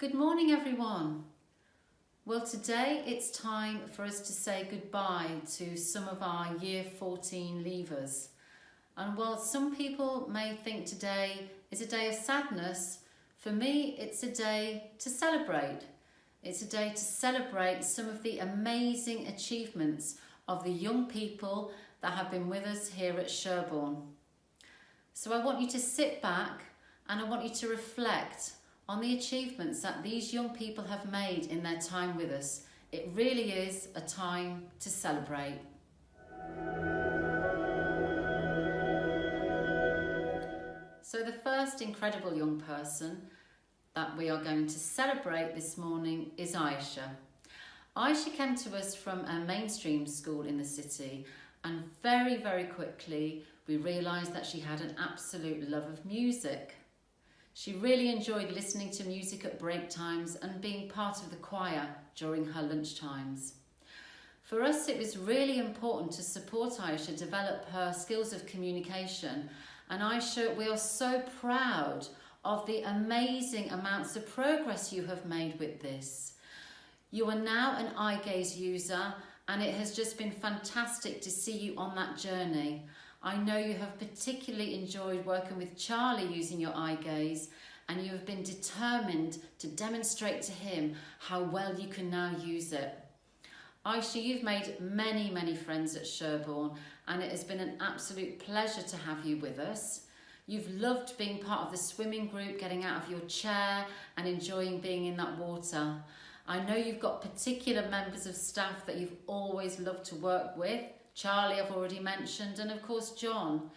Good morning, everyone. Well, today it's time for us to say goodbye to some of our Year 14 leavers. And while some people may think today is a day of sadness, for me it's a day to celebrate. It's a day to celebrate some of the amazing achievements of the young people that have been with us here at Sherbourne. So I want you to sit back and I want you to reflect on the achievements that these young people have made in their time with us. It really is a time to celebrate. So the first incredible young person that we are going to celebrate this morning is Aisha. Aisha came to us from a mainstream school in the city, and very, very quickly we realised that she had an absolute love of music. She really enjoyed listening to music at break times and being part of the choir during her lunch times. For us, it was really important to support Aisha develop her skills of communication. And Aisha, we are so proud of the amazing amounts of progress you have made with this. You are now an eye gaze user, and it has just been fantastic to see you on that journey. I know you have particularly enjoyed working with Charlie using your eye gaze, and you have been determined to demonstrate to him how well you can now use it. Aisha, you've made many, many friends at Sherbourne, and it has been an absolute pleasure to have you with us. You've loved being part of the swimming group, getting out of your chair and enjoying being in that water. I know you've got particular members of staff that you've always loved to work with. Charlie, I've already mentioned, and of course John.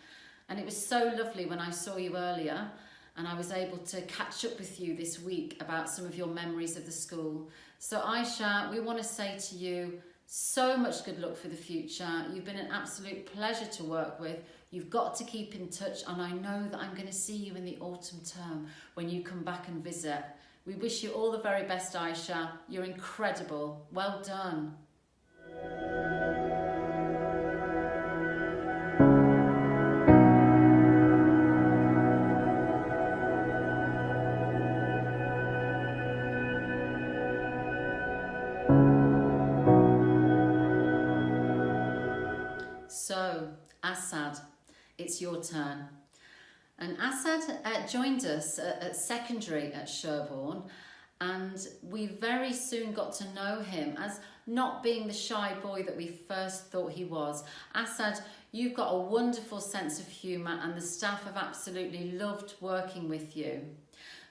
And it was so lovely when I saw you earlier and I was able to catch up with you this week about some of your memories of the school. So Aisha, we want to say to you, so much good luck for the future. You've been an absolute pleasure to work with. You've got to keep in touch, and I know that I'm going to see you in the autumn term when you come back and visit. We wish you all the very best, Aisha. You're incredible. Well done. So, Asad, it's your turn. And Asad joined us at secondary at Sherbourne, and we very soon got to know him as not being the shy boy that we first thought he was. Asad, you've got a wonderful sense of humour, and the staff have absolutely loved working with you.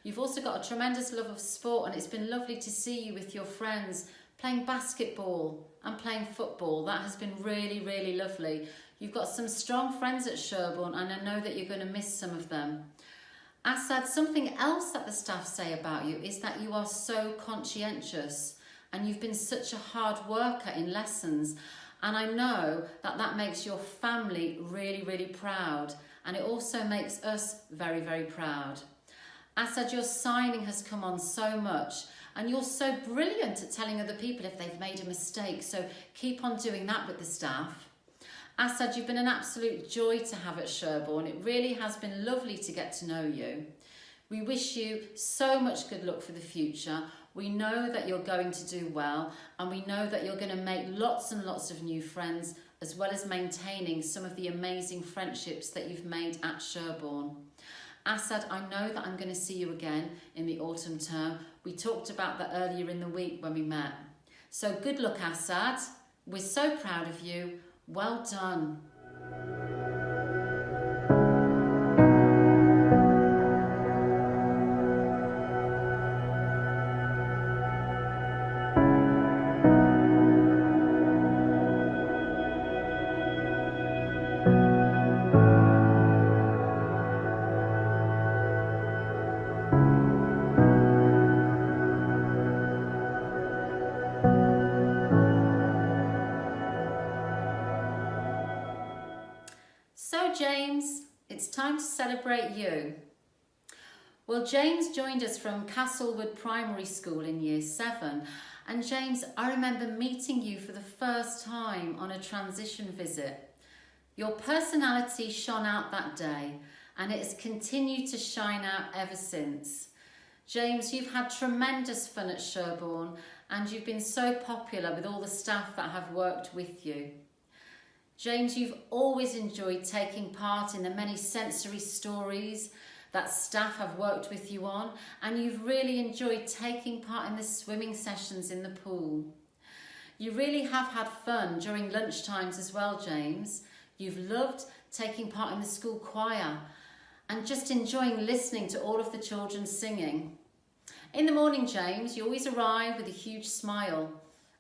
You've also got a tremendous love of sport, and it's been lovely to see you with your friends playing basketball and playing football. That has been really, really lovely. You've got some strong friends at Sherbourne, and I know that you're going to miss some of them. Asad, something else that the staff say about you is that you are so conscientious and you've been such a hard worker in lessons. And I know that that makes your family really, really proud. And it also makes us very, very proud. Asad, your signing has come on so much, and you're so brilliant at telling other people if they've made a mistake. So keep on doing that with the staff. Asad, you've been an absolute joy to have at Sherbourne. It really has been lovely to get to know you. We wish you so much good luck for the future. We know that you're going to do well, and we know that you're going to make lots and lots of new friends, as well as maintaining some of the amazing friendships that you've made at Sherbourne. Asad, I know that I'm going to see you again in the autumn term. We talked about that earlier in the week when we met. So good luck, Asad. We're so proud of you. Well done. So James, it's time to celebrate you. Well, James joined us from Castlewood Primary School in Year 7. And James, I remember meeting you for the first time on a transition visit. Your personality shone out that day, and it has continued to shine out ever since. James, you've had tremendous fun at Sherbourne and you've been so popular with all the staff that have worked with you. James, you've always enjoyed taking part in the many sensory stories that staff have worked with you on, and you've really enjoyed taking part in the swimming sessions in the pool. You really have had fun during lunch times as well, James. You've loved taking part in the school choir and just enjoying listening to all of the children singing. In the morning, James, you always arrive with a huge smile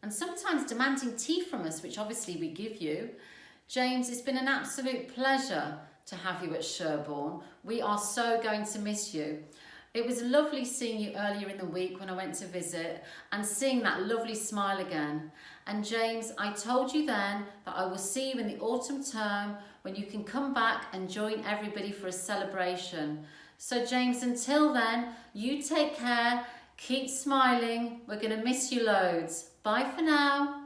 and sometimes demanding tea from us, which obviously we give you. James, it's been an absolute pleasure to have you at Sherbourne. We are so going to miss you. It was lovely seeing you earlier in the week when I went to visit and seeing that lovely smile again. And James, I told you then that I will see you in the autumn term when you can come back and join everybody for a celebration. So James, until then, you take care, keep smiling. We're going to miss you loads. Bye for now.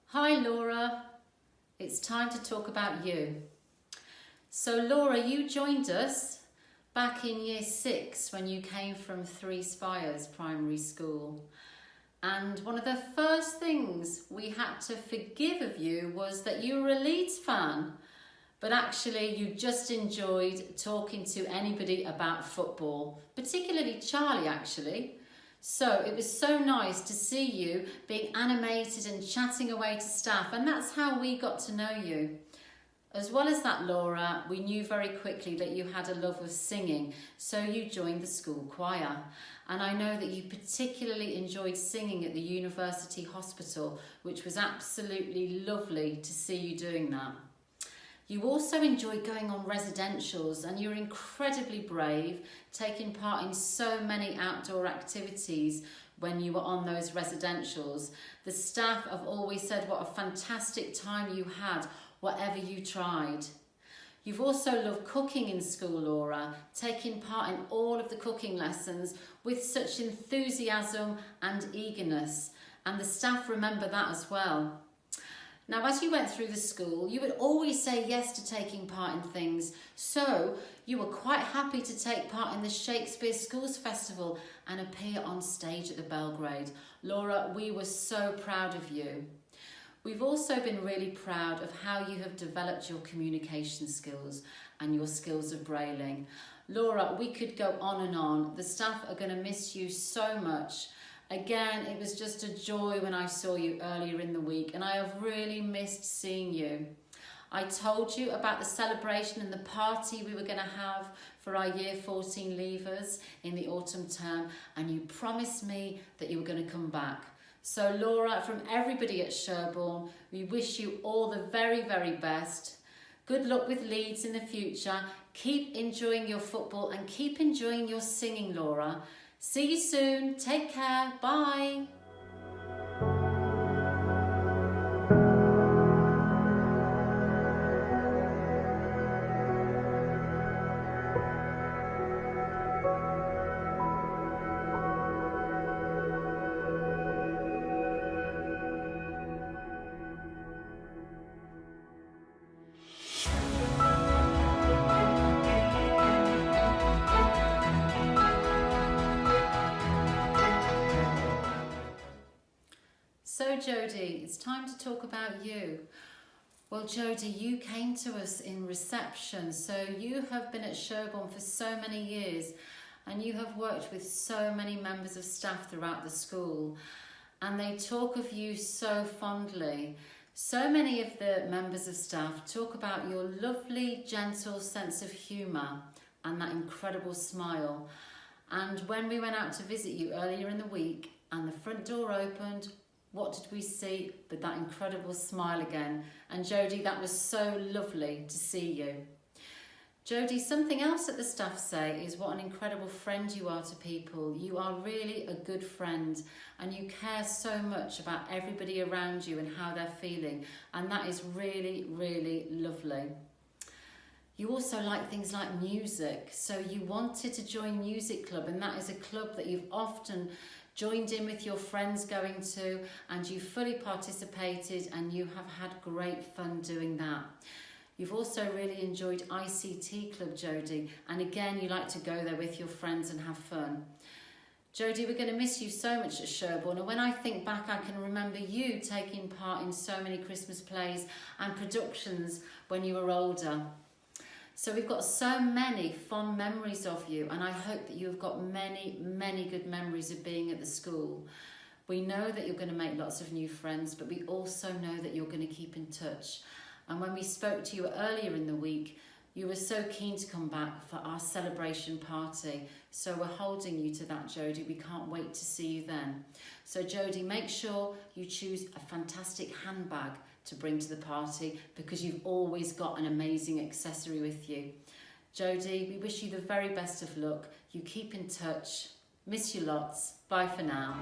Hi Laura, it's time to talk about you. So Laura, you joined us back in year 6 when you came from Three Spires Primary School. And one of the first things we had to forgive of you was that you were a Leeds fan, but actually you just enjoyed talking to anybody about football, particularly Charlie actually. So it was so nice to see you being animated and chatting away to staff, and that's how we got to know you. As well as that, Laura, we knew very quickly that you had a love of singing, so you joined the school choir. And I know that you particularly enjoyed singing at the University Hospital, which was absolutely lovely to see you doing that. You also enjoyed going on residentials, and you're incredibly brave, taking part in so many outdoor activities when you were on those residentials. The staff have always said what a fantastic time you had, whatever you tried. You've also loved cooking in school, Laura, taking part in all of the cooking lessons with such enthusiasm and eagerness, and the staff remember that as well. Now, as you went through the school, you would always say yes to taking part in things, so you were quite happy to take part in the Shakespeare Schools Festival and appear on stage at the Belgrade. Laura, we were so proud of you. We've also been really proud of how you have developed your communication skills and your skills of brailing. Laura, we could go on and on. The staff are going to miss you so much. Again, it was just a joy when I saw you earlier in the week, and I have really missed seeing you. I told you about the celebration and the party we were going to have for our Year 14 leavers in the autumn term, and you promised me that you were going to come back. So Laura, from everybody at Sherbourne, we wish you all the very, very best. Good luck with Leeds in the future. Keep enjoying your football and keep enjoying your singing, Laura. See you soon. Take care. Bye. So Jodie, it's time to talk about you. Well Jodie, you came to us in reception, so you have been at Sherbourne for so many years and you have worked with so many members of staff throughout the school, and they talk of you so fondly. So many of the members of staff talk about your lovely, gentle sense of humour and that incredible smile. And when we went out to visit you earlier in the week and the front door opened, what did we see but that incredible smile again? And Jodie, that was so lovely to see you. Jodie, something else that the staff say is what an incredible friend you are to people. You are really a good friend and you care so much about everybody around you and how they're feeling, and that is really, really lovely. You also like things like music, so you wanted to join Music Club, and that is a club that you've often joined in with your friends going to, and you fully participated and you have had great fun doing that. You've also really enjoyed ICT Club, Jodie, and again you like to go there with your friends and have fun. Jodie, we're going to miss you so much at Sherbourne, and when I think back I can remember you taking part in so many Christmas plays and productions when you were older. So we've got so many fond memories of you, and I hope that you've got many, many good memories of being at the school. We know that you're going to make lots of new friends, but we also know that you're going to keep in touch. And when we spoke to you earlier in the week, you were so keen to come back for our celebration party. So we're holding you to that, Jodie. We can't wait to see you then. So Jodie, make sure you choose a fantastic handbag to bring to the party, because you've always got an amazing accessory with you. Jodie, we wish you the very best of luck. You keep in touch. Miss you lots. Bye for now.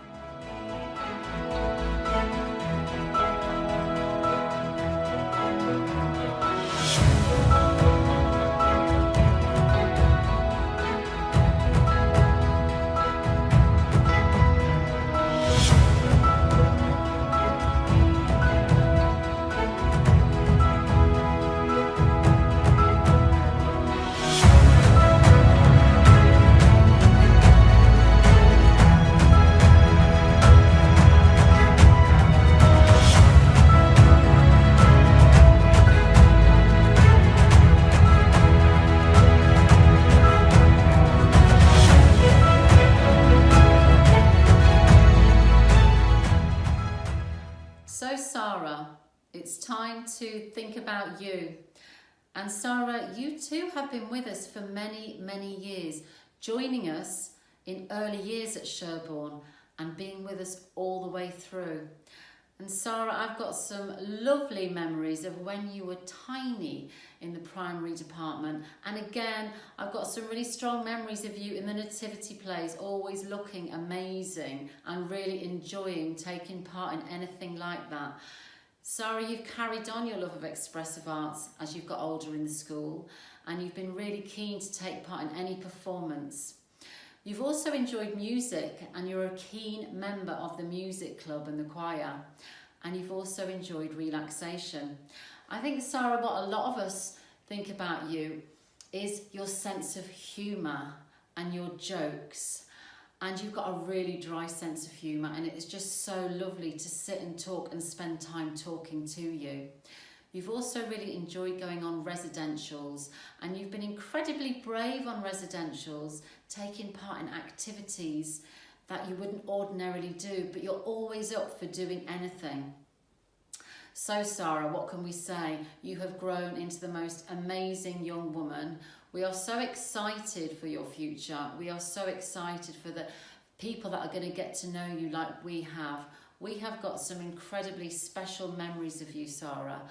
So Sarah, it's time to think about you. And Sarah, you too have been with us for many, many years, joining us in early years at Sherbourne and being with us all the way through. And Sarah, I've got some lovely memories of when you were tiny in the primary department. And again, I've got some really strong memories of you in the nativity plays, always looking amazing and really enjoying taking part in anything like that. Sarah, you've carried on your love of expressive arts as you've got older in the school, and you've been really keen to take part in any performance. You've also enjoyed music, and you're a keen member of the music club and the choir, and you've also enjoyed relaxation. I think, Sarah, what a lot of us think about you is your sense of humour and your jokes, and you've got a really dry sense of humour, and it is just so lovely to sit and talk and spend time talking to you. You've also really enjoyed going on residentials, and you've been incredibly brave on residentials, taking part in activities that you wouldn't ordinarily do, but you're always up for doing anything. So Sarah, what can we say? You have grown into the most amazing young woman. We are so excited for your future. We are so excited for the people that are going to get to know you like we have. We have got some incredibly special memories of you, Sarah,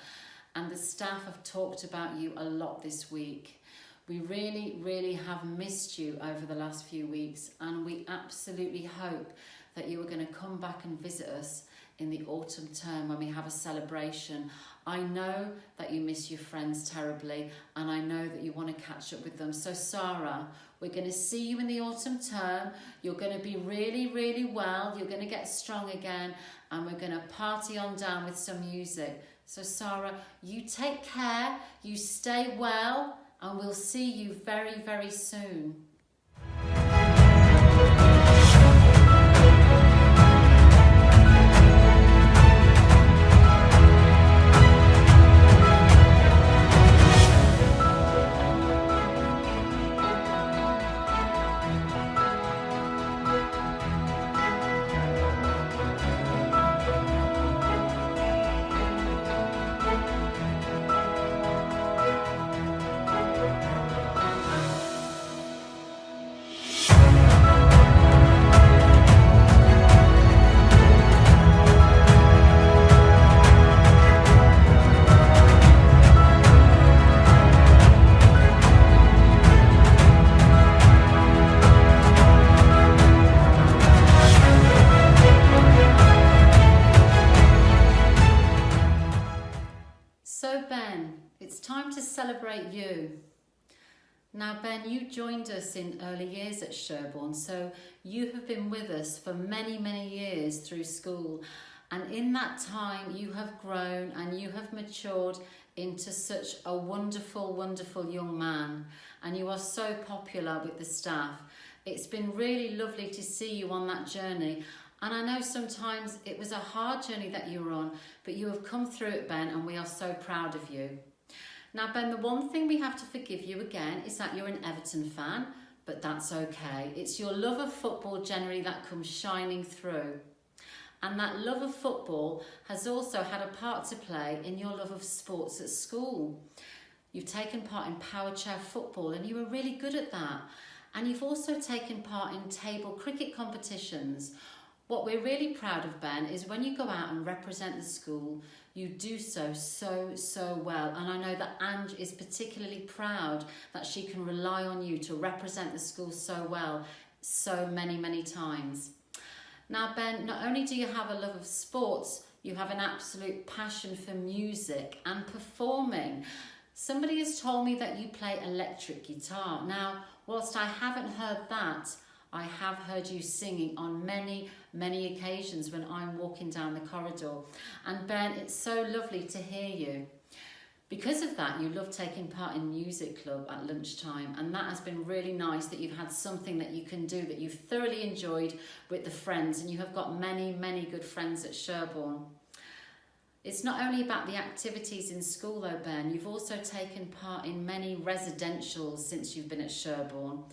and the staff have talked about you a lot this week. We really, really have missed you over the last few weeks, and we absolutely hope that you are going to come back and visit us in the autumn term when we have a celebration. I know that you miss your friends terribly, and I know that you want to catch up with them. So Sarah, we're going to see you in the autumn term. You're going to be really, really well. You're going to get strong again, and we're going to party on down with some music. So Sarah, you take care, you stay well, and we'll see you very, very soon. So Ben, it's time to celebrate you. Now Ben, you joined us in early years at Sherbourne, so you have been with us for many, many years through school. And in that time you have grown and you have matured into such a wonderful, wonderful young man. And you are so popular with the staff. It's been really lovely to see you on that journey. And I know sometimes it was a hard journey that you were on, but you have come through it, Ben, and we are so proud of you. Now, Ben, the one thing we have to forgive you again is that you're an Everton fan, but that's okay. It's your love of football generally that comes shining through. And that love of football has also had a part to play in your love of sports at school. You've taken part in power chair football and you were really good at that. And you've also taken part in table cricket competitions. What we're really proud of, Ben, is when you go out and represent the school, you do so well. And I know that Ange is particularly proud that she can rely on you to represent the school so well, so many times. Now, Ben, not only do you have a love of sports, you have an absolute passion for music and performing. Somebody has told me that you play electric guitar. Now, whilst I haven't heard that, I have heard you singing on many occasions when I'm walking down the corridor. And Ben, it's so lovely to hear you. Because of that, you love taking part in music club at lunchtime, and that has been really nice that you've had something that you can do that you've thoroughly enjoyed with the friends, and you have got many good friends at Sherbourne. It's not only about the activities in school though, Ben, you've also taken part in many residentials since you've been at Sherbourne.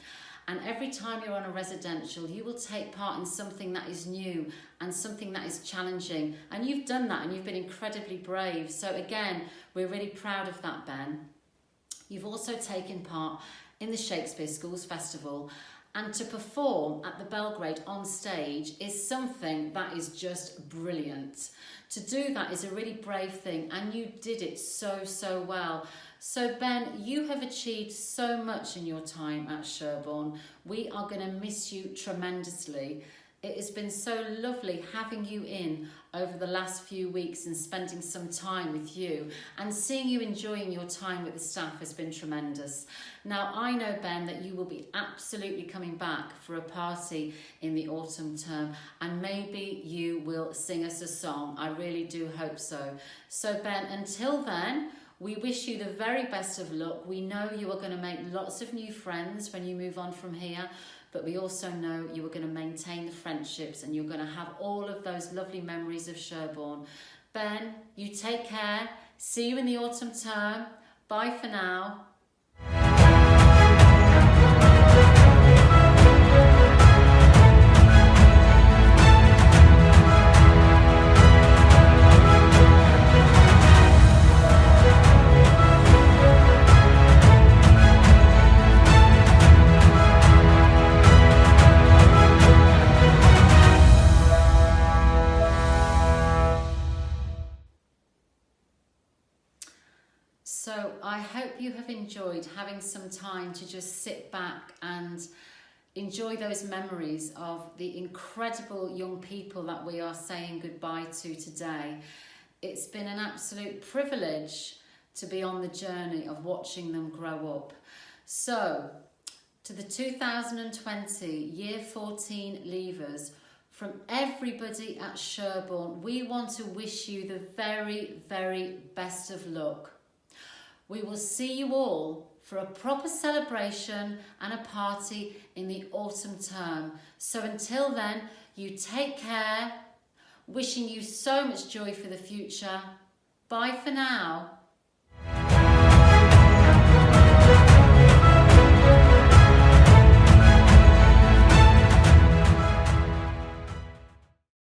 And every time you're on a residential, you will take part in something that is new and something that is challenging. And you've done that and you've been incredibly brave. So again, we're really proud of that, Ben. You've also taken part in the Shakespeare Schools Festival. And to perform at the Belgrade on stage is something that is just brilliant. To do that is a really brave thing, and you did it so well. So Ben, you have achieved so much in your time at Sherbourne. We are going to miss you tremendously. It has been so lovely having you in over the last few weeks and spending some time with you, and seeing you enjoying your time with the staff has been tremendous. Now, I know, Ben, that you will be absolutely coming back for a party in the autumn term, and maybe you will sing us a song. I really do hope so. So Ben, until then, we wish you the very best of luck. We know you are going to make lots of new friends when you move on from here, but we also know you are going to maintain the friendships and you're going to have all of those lovely memories of Sherbourne. Ben, you take care. See you in the autumn term. Bye for now. So I hope you have enjoyed having some time to just sit back and enjoy those memories of the incredible young people that we are saying goodbye to today. It's been an absolute privilege to be on the journey of watching them grow up. So, to the 2020 Year 14 leavers, from everybody at Sherbourne, we want to wish you the very best of luck. We will see you all for a proper celebration and a party in the autumn term. So until then, you take care. Wishing you so much joy for the future. Bye for now.